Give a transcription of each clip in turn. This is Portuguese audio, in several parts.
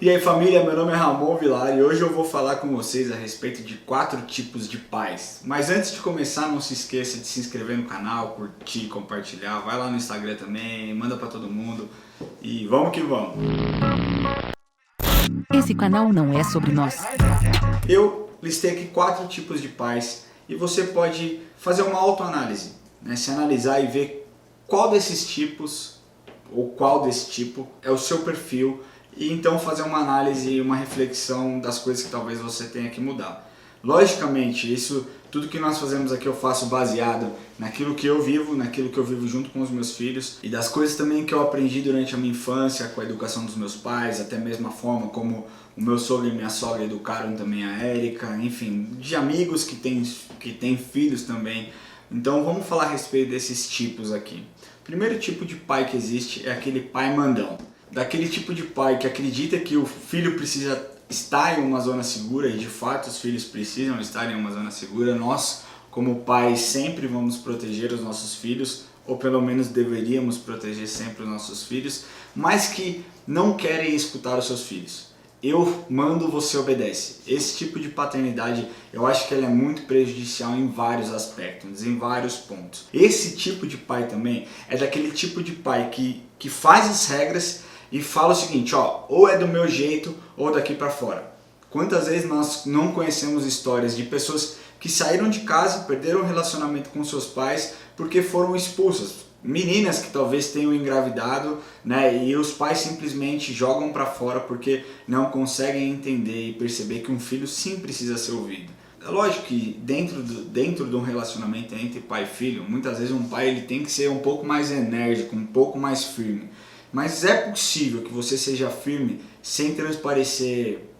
E aí família, meu nome é Ramon Vilar e hoje eu vou falar com vocês a respeito de 4 tipos de pais. Mas antes de começar, não se esqueça de se inscrever no canal, curtir, compartilhar, vai lá no Instagram também, manda pra todo mundo e vamos que vamos! Esse canal não é sobre nós. Eu listei aqui 4 tipos de pais e você pode fazer uma autoanálise, né? Se analisar e ver qual desses tipos ou qual desse tipo é o seu perfil e então fazer uma análise e uma reflexão das coisas que talvez você tenha que mudar. Logicamente, tudo que nós fazemos aqui eu faço baseado naquilo que eu vivo junto com os meus filhos e das coisas também que eu aprendi durante a minha infância com a educação dos meus pais, até mesmo a forma como o meu sogro e minha sogra educaram também a Érica, enfim, de amigos que têm filhos também. Então vamos falar a respeito desses tipos aqui. O primeiro tipo de pai que existe é aquele pai mandão. Daquele tipo de pai que acredita que o filho precisa estar em uma zona segura, e de fato os filhos precisam estar em uma zona segura. Nós, como pais, sempre vamos proteger os nossos filhos, ou pelo menos deveríamos proteger sempre os nossos filhos, mas que não querem escutar os seus filhos. Eu mando, você obedece. Esse tipo de paternidade, eu acho que ela é muito prejudicial em vários aspectos, em vários pontos. Esse tipo de pai também é daquele tipo de pai que faz as regras e fala o seguinte, ó, ou é do meu jeito ou daqui pra fora. Quantas vezes nós não conhecemos histórias de pessoas que saíram de casa, perderam o relacionamento com seus pais porque foram expulsas. Meninas que talvez tenham engravidado, né, e os pais simplesmente jogam pra fora porque não conseguem entender e perceber que um filho sim precisa ser ouvido. É lógico que dentro de um relacionamento entre pai e filho, muitas vezes um pai ele tem que ser um pouco mais enérgico, um pouco mais firme. Mas é possível que você seja firme sem transparecer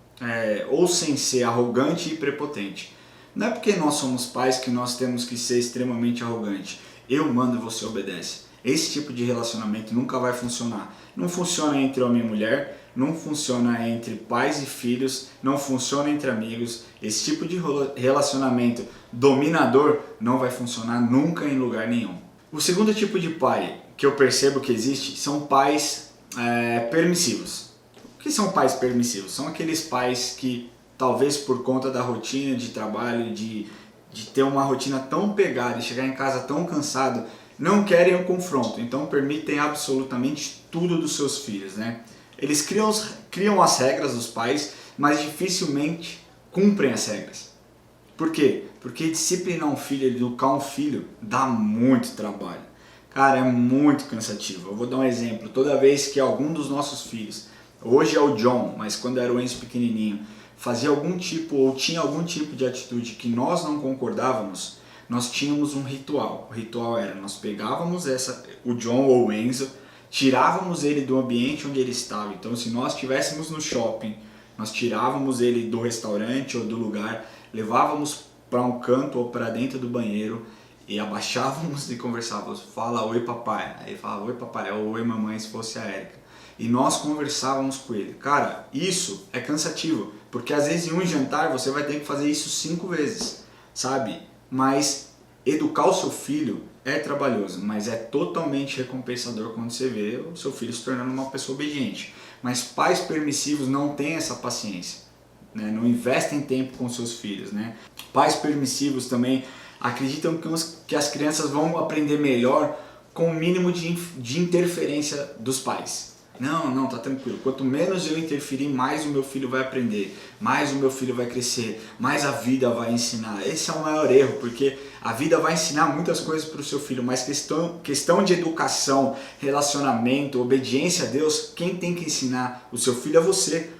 ou sem ser arrogante e prepotente. Não é porque nós somos pais que nós temos que ser extremamente arrogante. Eu mando e você obedece. Esse tipo de relacionamento nunca vai funcionar. Não funciona entre homem e mulher, não funciona entre pais e filhos, não funciona entre amigos. Esse tipo de relacionamento dominador não vai funcionar nunca em lugar nenhum. O segundo tipo de pai que eu percebo que existe são pais permissivos. O que são pais permissivos? São aqueles pais que talvez por conta da rotina de trabalho, de ter uma rotina tão pegada e chegar em casa tão cansado, não querem o confronto, então permitem absolutamente tudo dos seus filhos, né? Eles criam as regras dos pais, mas dificilmente cumprem as regras. Por quê? Porque disciplinar um filho, educar um filho, dá muito trabalho. Cara, é muito cansativo. Eu vou dar um exemplo. Toda vez que algum dos nossos filhos, hoje é o John, mas quando era o Enzo pequenininho, fazia algum tipo ou tinha algum tipo de atitude que nós não concordávamos, nós tínhamos um ritual. O ritual era, nós pegávamos o John ou o Enzo, tirávamos ele do ambiente onde ele estava. Então, se nós estivéssemos no shopping, nós tirávamos ele do restaurante ou do lugar, levávamos para um canto ou para dentro do banheiro e abaixávamos e conversávamos. Fala oi papai. Aí falava oi papai, ou oi mamãe se fosse a Érica. E nós conversávamos com ele. Cara, isso é cansativo, porque às vezes em um jantar você vai ter que fazer isso 5 vezes, sabe? Mas educar o seu filho é trabalhoso, mas é totalmente recompensador quando você vê o seu filho se tornando uma pessoa obediente. Mas pais permissivos não têm essa paciência, né? Não investem tempo com seus filhos, né? Pais permissivos também acreditam que as crianças vão aprender melhor com o mínimo de interferência dos pais. Não, tá tranquilo. Quanto menos eu interferir, mais o meu filho vai aprender, mais o meu filho vai crescer, mais a vida vai ensinar. Esse é o maior erro, porque a vida vai ensinar muitas coisas para o seu filho, mas questão de educação, relacionamento, obediência a Deus, quem tem que ensinar o seu filho é você.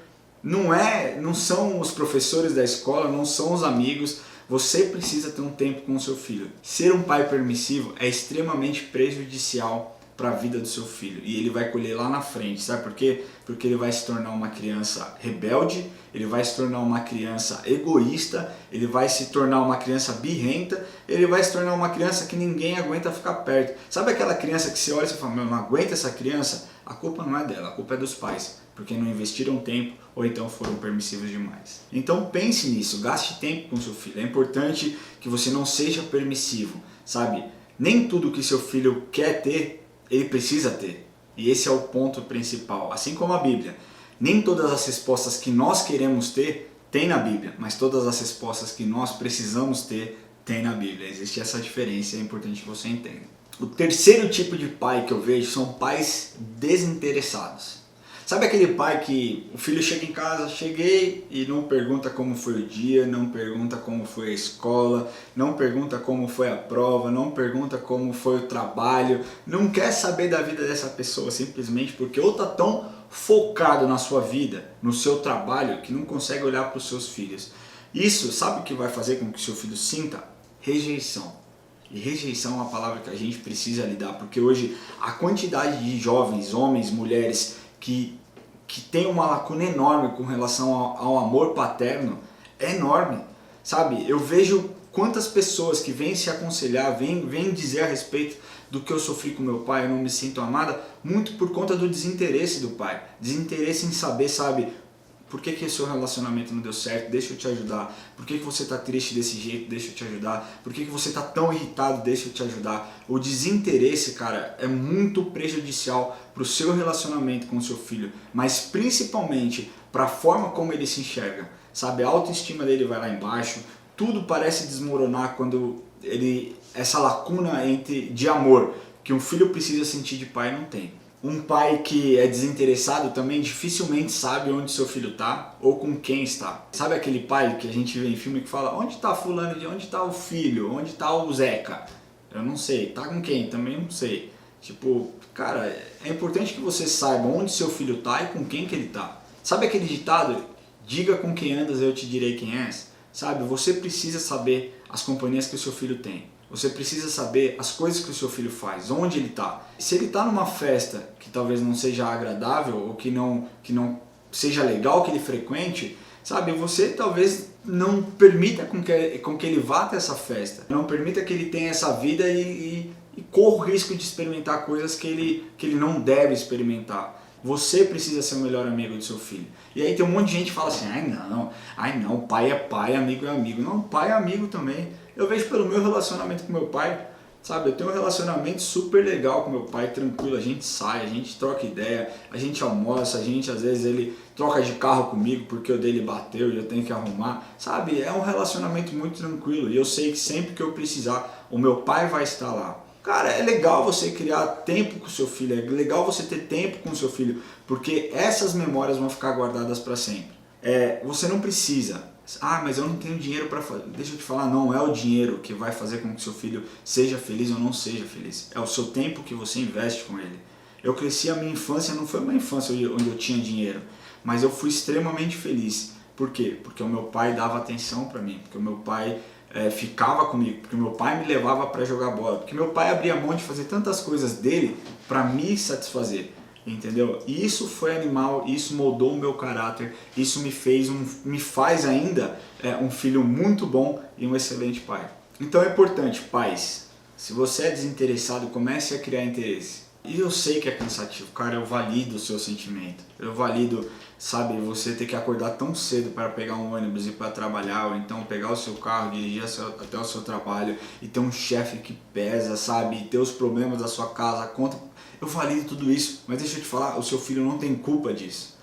Não são os professores da escola, não são os amigos. Você precisa ter um tempo com o seu filho. Ser um pai permissivo é extremamente prejudicial para a vida do seu filho e ele vai colher lá na frente, sabe por quê? Porque ele vai se tornar uma criança rebelde, ele vai se tornar uma criança egoísta, ele vai se tornar uma criança birrenta, ele vai se tornar uma criança que ninguém aguenta ficar perto. Sabe aquela criança que você olha e você fala, meu, não aguenta essa criança? A culpa não é dela, a culpa é dos pais, porque não investiram tempo ou então foram permissivos demais. Então pense nisso, gaste tempo com seu filho. É importante que você não seja permissivo, sabe? Nem tudo que seu filho quer ter, ele precisa ter. E esse é o ponto principal. Assim como a Bíblia. Nem todas as respostas que nós queremos ter tem na Bíblia, mas todas as respostas que nós precisamos ter tem na Bíblia. Existe essa diferença e é importante que você entenda. O terceiro tipo de pai que eu vejo são pais desinteressados. Sabe aquele pai que o filho chega em casa, cheguei e não pergunta como foi o dia, não pergunta como foi a escola, não pergunta como foi a prova, não pergunta como foi o trabalho, não quer saber da vida dessa pessoa simplesmente porque ou está tão focado na sua vida, no seu trabalho, que não consegue olhar para os seus filhos. Isso, sabe o que vai fazer com que o seu filho sinta? Rejeição. E rejeição é uma palavra que a gente precisa lidar, porque hoje a quantidade de jovens, homens, mulheres que tem uma lacuna enorme com relação ao amor paterno é enorme, sabe? Eu vejo quantas pessoas que vêm se aconselhar, vêm dizer a respeito do que eu sofri com meu pai, eu não me sinto amada, muito por conta do desinteresse do pai, desinteresse em saber, sabe, por que o seu relacionamento não deu certo, deixa eu te ajudar, por que você está triste desse jeito, deixa eu te ajudar, por que você está tão irritado, deixa eu te ajudar. O desinteresse, cara, é muito prejudicial para o seu relacionamento com o seu filho, mas principalmente para a forma como ele se enxerga, sabe, a autoestima dele vai lá embaixo, tudo parece desmoronar quando essa lacuna de amor que um filho precisa sentir de pai não tem. Um pai que é desinteressado também dificilmente sabe onde seu filho está ou com quem está. Sabe aquele pai que a gente vê em filme que fala, onde está fulano, onde está o filho, onde está o Zeca? Eu não sei, tá com quem? Também não sei. Tipo, cara, é importante que você saiba onde seu filho está e com quem que ele está. Sabe aquele ditado, diga com quem andas eu te direi quem és? Sabe, você precisa saber as companhias que o seu filho tem. Você precisa saber as coisas que o seu filho faz, onde ele está. Se ele está numa festa que talvez não seja agradável ou que não seja legal que ele frequente, sabe, você talvez não permita com que ele vá até essa festa. Não permita que ele tenha essa vida e corra o risco de experimentar coisas que ele não deve experimentar. Você precisa ser o melhor amigo do seu filho. E aí tem um monte de gente que fala assim, ai não, pai é pai, amigo é amigo. Não, pai é amigo também. Eu vejo pelo meu relacionamento com meu pai, sabe, eu tenho um relacionamento super legal com meu pai, tranquilo, a gente sai, a gente troca ideia, a gente almoça, às vezes ele troca de carro comigo porque o dele bateu e eu tenho que arrumar, sabe, é um relacionamento muito tranquilo e eu sei que sempre que eu precisar, o meu pai vai estar lá. Cara, é legal você criar tempo com o seu filho, é legal você ter tempo com o seu filho, porque essas memórias vão ficar guardadas para sempre. Você não precisa, mas eu não tenho dinheiro para fazer. Deixa eu te falar, não é o dinheiro que vai fazer com que seu filho seja feliz ou não seja feliz. É o seu tempo que você investe com ele. Eu cresci, a minha infância não foi uma infância onde eu tinha dinheiro, mas eu fui extremamente feliz. Por quê? Porque o meu pai dava atenção para mim, porque o meu pai ficava comigo, porque meu pai me levava para jogar bola, porque meu pai abria mão de fazer tantas coisas dele para me satisfazer, entendeu? E isso foi animal, isso moldou o meu caráter, isso me faz ainda um filho muito bom e um excelente pai. Então é importante, pais, se você é desinteressado, comece a criar interesse. E eu sei que é cansativo, cara, eu valido o seu sentimento, eu valido, sabe, você ter que acordar tão cedo para pegar um ônibus e ir para trabalhar, ou então pegar o seu carro, dirigir até o seu trabalho e ter um chefe que pesa, sabe, e ter os problemas da sua casa, a conta. Eu valido tudo isso, mas deixa eu te falar, o seu filho não tem culpa disso.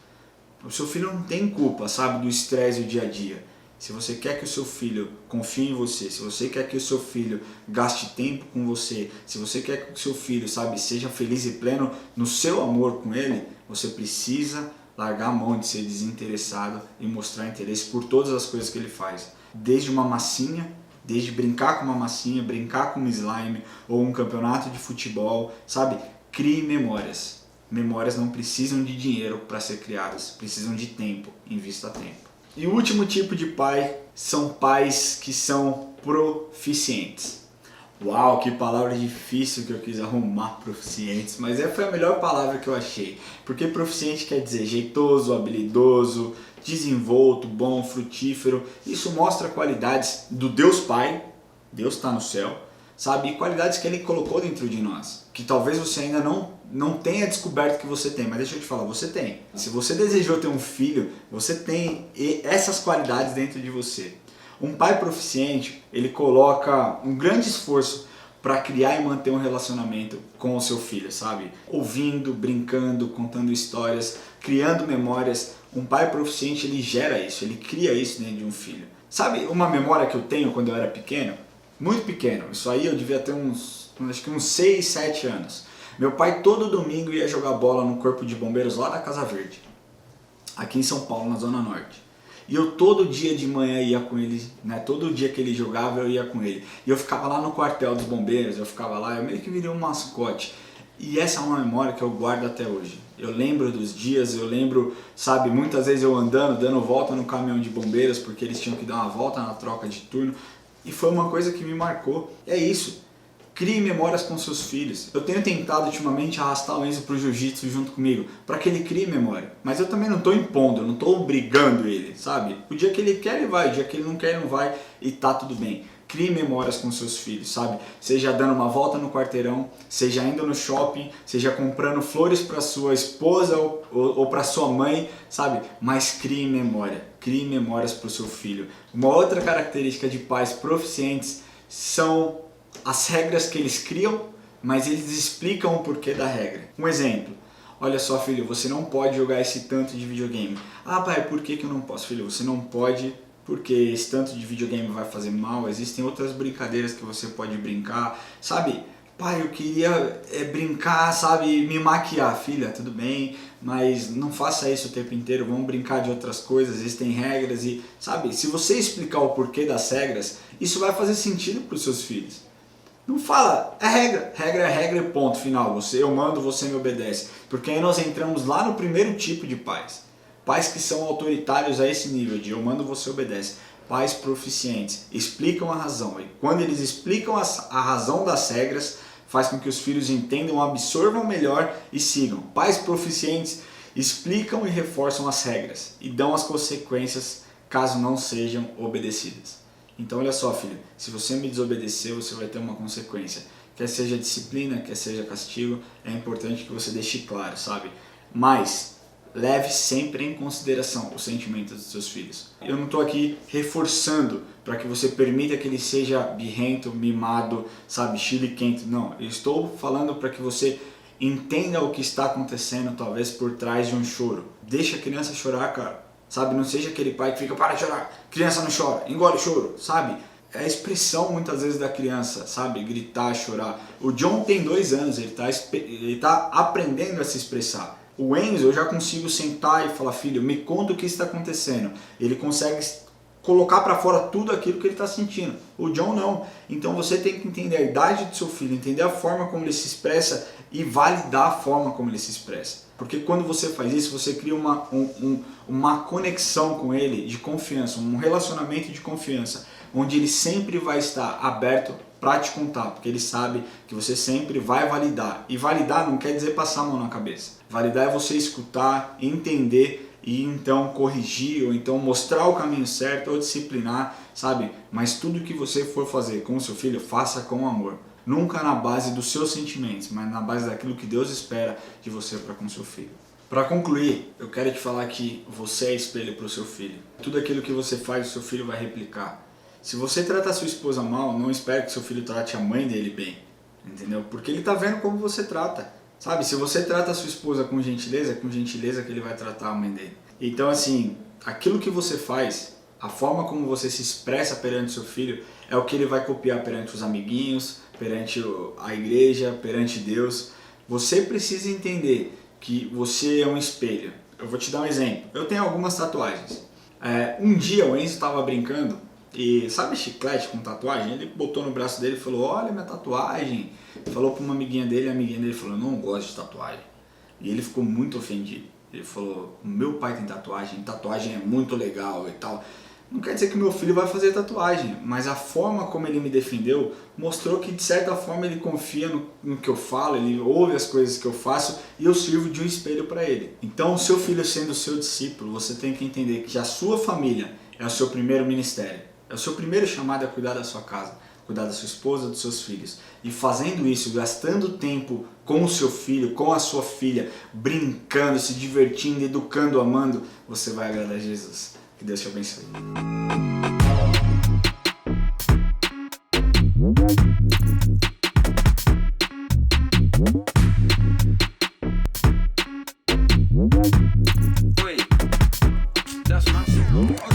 O seu filho não tem culpa, sabe, do estresse do dia a dia. Se você quer que o seu filho confie em você, se você quer que o seu filho gaste tempo com você, se você quer que o seu filho, sabe, seja feliz e pleno no seu amor com ele, você precisa largar a mão de ser desinteressado e mostrar interesse por todas as coisas que ele faz. Desde uma massinha, desde brincar com uma massinha, brincar com um slime ou um campeonato de futebol, sabe? Crie memórias. Memórias não precisam de dinheiro para ser criadas, precisam de tempo, invista tempo. E o último tipo de pai são pais que são proficientes. Uau, que palavra difícil que eu quis arrumar, proficientes, mas foi a melhor palavra que eu achei. Porque proficiente quer dizer jeitoso, habilidoso, desenvolto, bom, frutífero. Isso mostra qualidades do Deus Pai, Deus está no céu, sabe? E qualidades que Ele colocou dentro de nós, que talvez você ainda não tenha descoberto que você tem, mas deixa eu te falar, você tem. Se você desejou ter um filho, você tem essas qualidades dentro de você. Um pai proficiente, ele coloca um grande esforço para criar e manter um relacionamento com o seu filho, sabe? Ouvindo, brincando, contando histórias, criando memórias. Um pai proficiente, ele gera isso, ele cria isso dentro de um filho. Sabe uma memória que eu tenho quando eu era pequeno? Muito pequeno, isso aí eu devia ter acho que uns 6, 7 anos. Meu pai todo domingo ia jogar bola no Corpo de Bombeiros lá da Casa Verde, aqui em São Paulo, na Zona Norte. E eu todo dia de manhã ia com ele, né? Todo dia que ele jogava eu ia com ele. E eu ficava lá no quartel dos bombeiros, eu ficava lá, eu meio que virei um mascote. E essa é uma memória que eu guardo até hoje. Eu lembro dos dias, eu lembro, sabe, muitas vezes eu andando, dando volta no caminhão de bombeiros, porque eles tinham que dar uma volta na troca de turno. E foi uma coisa que me marcou. É isso. Crie memórias com seus filhos. Eu tenho tentado ultimamente arrastar o Enzo para o jiu-jitsu junto comigo, para que ele crie memória. Mas eu também não estou impondo, eu não estou obrigando ele, sabe? O dia que ele quer, ele vai. O dia que ele não quer, ele não vai. E tá tudo bem. Crie memórias com seus filhos, sabe? Seja dando uma volta no quarteirão, seja indo no shopping, seja comprando flores para sua esposa ou para sua mãe, sabe? Mas crie memória. Crie memórias para o seu filho. Uma outra característica de pais proficientes são as regras que eles criam, mas eles explicam o porquê da regra. Um exemplo: olha só, filho, você não pode jogar esse tanto de videogame. Ah, pai, por que eu não posso? Filho, você não pode porque esse tanto de videogame vai fazer mal. Existem outras brincadeiras que você pode brincar, sabe? Pai, eu queria brincar, sabe, me maquiar. Filha, tudo bem, mas não faça isso o tempo inteiro, vamos brincar de outras coisas, existem regras e, sabe, se você explicar o porquê das regras, isso vai fazer sentido para os seus filhos. Não fala, é regra e ponto final. Eu mando, você me obedece. Porque aí nós entramos lá no primeiro tipo de pais. Pais que são autoritários a esse nível de eu mando, você obedece. Pais proficientes, explicam a razão. E quando eles explicam a razão das regras, faz com que os filhos entendam, absorvam melhor e sigam. Pais proficientes explicam e reforçam as regras e dão as consequências caso não sejam obedecidas. Então olha só, filho, se você me desobedecer, você vai ter uma consequência. Quer seja disciplina, quer seja castigo, é importante que você deixe claro, sabe? Mas leve sempre em consideração os sentimentos dos seus filhos. Eu não estou aqui reforçando para que você permita que ele seja birrento, mimado, sabe, chiliquento. Não, eu estou falando para que você entenda o que está acontecendo, talvez por trás de um choro. Deixa a criança chorar, cara. Sabe, não seja aquele pai que fica, para de chorar, criança não chora, engole o choro, sabe? É a expressão muitas vezes da criança, sabe? Gritar, chorar. O John tem 2 anos, ele tá aprendendo a se expressar. O Enzo, eu já consigo sentar e falar, filho, me conta o que está acontecendo. Ele consegue colocar para fora tudo aquilo que ele está sentindo. O John não. Então você tem que entender a idade do seu filho, entender a forma como ele se expressa e validar a forma como ele se expressa. Porque quando você faz isso, você cria uma conexão com ele de confiança, um relacionamento de confiança, onde ele sempre vai estar aberto para te contar, porque ele sabe que você sempre vai validar. E validar não quer dizer passar a mão na cabeça. Validar é você escutar, entender e então corrigir, ou então mostrar o caminho certo, ou disciplinar, sabe? Mas tudo que você for fazer com o seu filho, faça com amor. Nunca na base dos seus sentimentos, mas na base daquilo que Deus espera de você para com seu filho. Para concluir, eu quero te falar que você é espelho para o seu filho. Tudo aquilo que você faz, o seu filho vai replicar. Se você trata a sua esposa mal, não espere que seu filho trate a mãe dele bem, entendeu? Porque ele está vendo como você trata, sabe? Se você trata a sua esposa com gentileza, é com gentileza que ele vai tratar a mãe dele. Então assim, aquilo que você faz, a forma como você se expressa perante seu filho, é o que ele vai copiar perante os amiguinhos, perante a igreja, perante Deus. Você precisa entender que você é um espelho. Eu vou te dar um exemplo. Eu tenho algumas tatuagens. Um dia o Enzo estava brincando e sabe chiclete com tatuagem? Ele botou no braço dele e falou, olha minha tatuagem. Falou para uma amiguinha dele, a amiguinha dele falou, não gosto de tatuagem. E ele ficou muito ofendido. Ele falou, meu pai tem tatuagem é muito legal e tal. Não quer dizer que meu filho vai fazer tatuagem, mas a forma como ele me defendeu mostrou que de certa forma ele confia no que eu falo, ele ouve as coisas que eu faço e eu sirvo de um espelho para ele. Então o seu filho sendo o seu discípulo, você tem que entender que a sua família é o seu primeiro ministério, é o seu primeiro chamado a cuidar da sua casa, cuidar da sua esposa, dos seus filhos. E fazendo isso, gastando tempo com o seu filho, com a sua filha, brincando, se divertindo, educando, amando, você vai agradar a Jesus. Que Deus te abençoe. próximo.